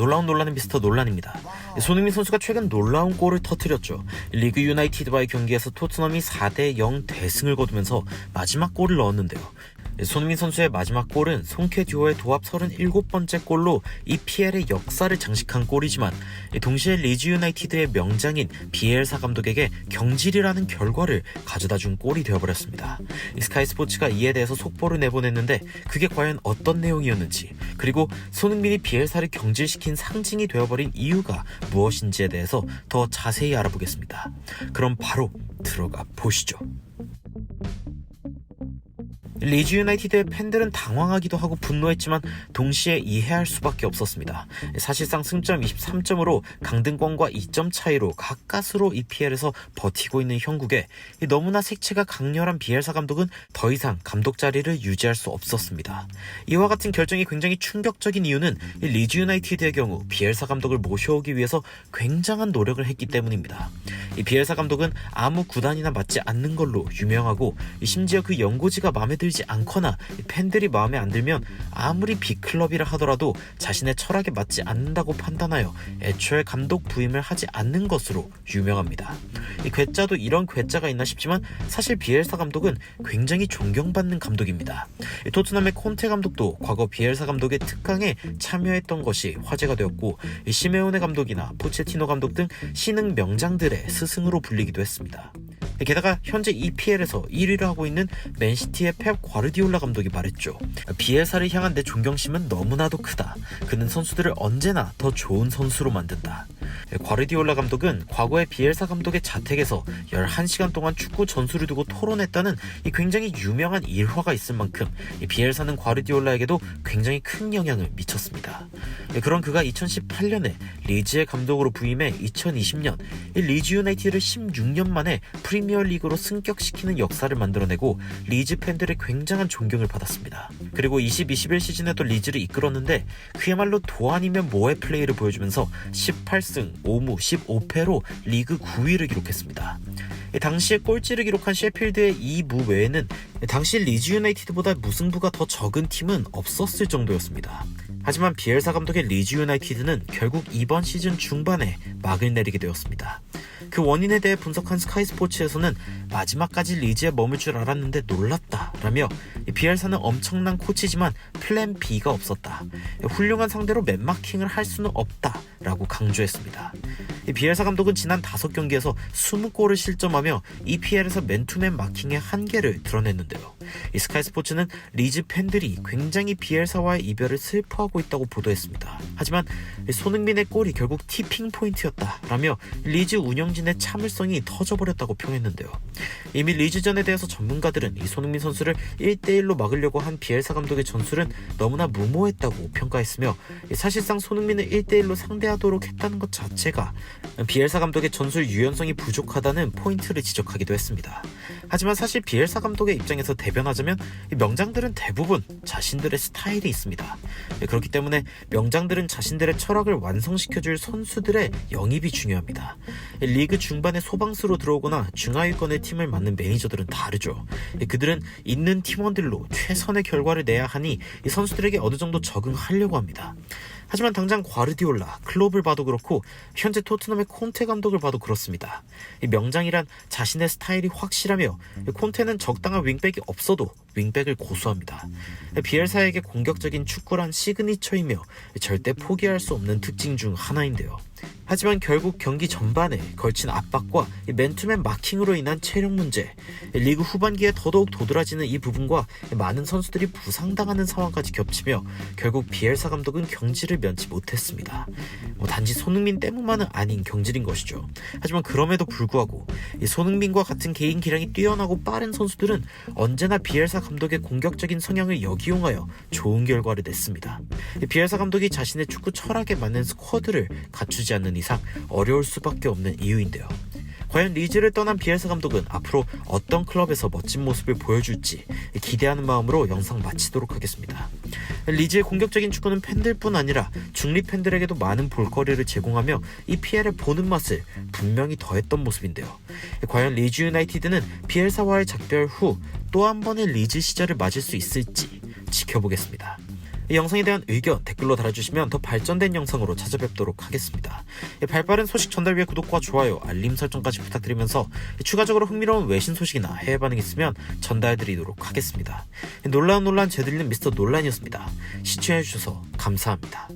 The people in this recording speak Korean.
놀라운 논란은 미스터 논란입니다. 손흥민 선수가 최근 놀라운 골을 터뜨렸죠. 리그 유나이티드와의 경기에서 토트넘이 4대0 대승을 거두면서 마지막 골을 넣었는데요. 손흥민 선수의 마지막 골은 송케 듀오의 도합 37번째 골로 EPL의 역사를 장식한 골이지만 동시에 리즈 유나이티드의 명장인 비엘사 감독에게 경질이라는 결과를 가져다준 골이 되어버렸습니다. 스카이 스포츠가 이에 대해서 속보를 내보냈는데 그게 과연 어떤 내용이었는지, 그리고 손흥민이 비엘사를 경질시킨 상징이 되어버린 이유가 무엇인지에 대해서 더 자세히 알아보겠습니다. 그럼 바로 들어가 보시죠. 리즈 유나이티드의 팬들은 당황하기도 하고 분노했지만 동시에 이해할 수밖에 없었습니다. 사실상 승점 23점으로 강등권과 2점 차이로 가까스로 EPL에서 버티고 있는 형국에 너무나 색채가 강렬한 비엘사 감독은 더 이상 감독 자리를 유지할 수 없었습니다. 이와 같은 결정이 굉장히 충격적인 이유는 리즈 유나이티드의 경우 비엘사 감독을 모셔오기 위해서 굉장한 노력을 했기 때문입니다. 이 비엘사 감독은 아무 구단이나 맞지 않는 걸로 유명하고 심지어 그 연고지가 마음에 들지 않거나 팬들이 마음에 안 들면 아무리 빅클럽이라 하더라도 자신의 철학에 맞지 않는다고 판단하여 애초에 감독 부임을 하지 않는 것으로 유명합니다. 이 괴짜도 이런 괴짜가 있나 싶지만 사실 비엘사 감독은 굉장히 존경받는 감독입니다. 토트넘의 콘테 감독도 과거 비엘사 감독의 특강에 참여했던 것이 화제가 되었고 시메오네 감독이나 포체티노 감독 등 신흥 명장들의 스승으로 불리기도 했습니다. 게다가 현재 EPL에서 1위를 하고 있는 맨시티의 펩 과르디올라 감독이 말했죠. 비엘사를 향한 내 존경심은 너무나도 크다. 그는 선수들을 언제나 더 좋은 선수로 만든다. 과르디올라 감독은 과거의 비엘사 감독의 자택에서 11시간 동안 축구 전술을 두고 토론했다는 이 굉장히 유명한 일화가 있을 만큼 비엘사는 과르디올라에게도 굉장히 큰 영향을 미쳤습니다. 그런 그가 2018년에 리즈의 감독으로 부임해 2020년 리즈 유나이티드를 16년 만에 프리미어리그로 승격시키는 역사를 만들어내고 리즈 팬들의 굉장한 존경을 받았습니다. 그리고 20-21 시즌에도 리즈를 이끌었는데 그야말로 도 아니면 뭐의 플레이를 보여주면서 18승 5무 15패로 리그 9위를 기록했습니다. 당시에 꼴찌를 기록한 셰필드의 이 무 외에는 당시 리즈 유나이티드보다 무승부가 더 적은 팀은 없었을 정도였습니다. 하지만 비엘사 감독의 리즈 유나이티드는 결국 이번 시즌 중반에 막을 내리게 되었습니다. 그 원인에 대해 분석한 스카이 스포츠에서는 마지막까지 리즈에 머물 줄 알았는데 놀랐다 라며 비엘사는 엄청난 코치지만 플랜 B가 없었다. 훌륭한 상대로 맨마킹을 할 수는 없다 라고 강조했습니다. 비엘사 감독은 지난 5경기에서 20골을 실점하며 EPL에서 맨투맨 마킹의 한계를 드러냈는데요. 스카이 스포츠는 리즈 팬들이 굉장히 비엘사와의 이별을 슬퍼하고 있다고 보도했습니다. 하지만 손흥민의 골이 결국 티핑 포인트였다 라며 리즈 운영진의 참을성이 터져버렸다고 평했는데요. 이미 리즈전에 대해서 전문가들은 이 손흥민 선수를 1대1로 막으려고 한 비엘사 감독의 전술은 너무나 무모했다고 평가했으며 사실상 손흥민을 1대1로 상대하도록 했다는 것 자체가 비엘사 감독의 전술 유연성이 부족하다는 포인트를 지적하기도 했습니다. 하지만 사실 비엘사 감독의 입장에서 대변하자면 명장들은 대부분 자신들의 스타일이 있습니다. 그렇기 때문에 명장들은 자신들의 철학을 완성시켜줄 선수들의 영입이 중요합니다. 리그 중반에 소방수로 들어오거나 중하위권의 팀을 맡는 매니저들은 다르죠. 그들은 있는 팀원들로 최선의 결과를 내야 하니 이 선수들에게 어느 정도 적응하려고 합니다. 하지만 당장 과르디올라, 클롭을 봐도 그렇고 현재 토트넘의 콘테 감독을 봐도 그렇습니다. 이 명장이란 자신의 스타일이 확실하며 콘테는 적당한 윙백이 없어도 윙백을 고수합니다. 비엘사에게 공격적인 축구란 시그니처이며 절대 포기할 수 없는 특징 중 하나인데요. 하지만 결국 경기 전반에 걸친 압박과 맨투맨 마킹으로 인한 체력 문제, 리그 후반기에 더더욱 도드라지는 이 부분과 많은 선수들이 부상당하는 상황까지 겹치며 결국 비엘사 감독은 경질을 면치 못했습니다. 단지 손흥민 때문만은 아닌 경질인 것이죠. 하지만 그럼에도 불구하고 이 손흥민과 같은 개인 기량이 뛰어나고 빠른 선수들은 언제나 비엘사 감독의 공격적인 성향을 역이용하여 좋은 결과를 냈습니다. 비엘사 감독이 자신의 축구 철학에 맞는 스쿼드를 갖추지 않는 이상 어려울 수밖에 없는 이유인데요. 과연 리즈를 떠난 비엘사 감독은 앞으로 어떤 클럽에서 멋진 모습을 보여줄지 기대하는 마음으로 영상 마치도록 하겠습니다. 리즈의 공격적인 축구는 팬들뿐 아니라 중립 팬들에게도 많은 볼거리를 제공하며 EPL을 보는 맛을 분명히 더했던 모습인데요. 과연 리즈 유나이티드는 비엘사와의 작별 후 또 한 번의 리즈 시절을 맞을 수 있을지 지켜보겠습니다. 이 영상에 대한 의견 댓글로 달아주시면 더 발전된 영상으로 찾아뵙도록 하겠습니다. 발빠른 소식 전달 위해 구독과 좋아요, 알림 설정까지 부탁드리면서 추가적으로 흥미로운 외신 소식이나 해외 반응 있으면 전달드리도록 하겠습니다. 논란 제들리는 미스터 논란이었습니다. 시청해주셔서 감사합니다.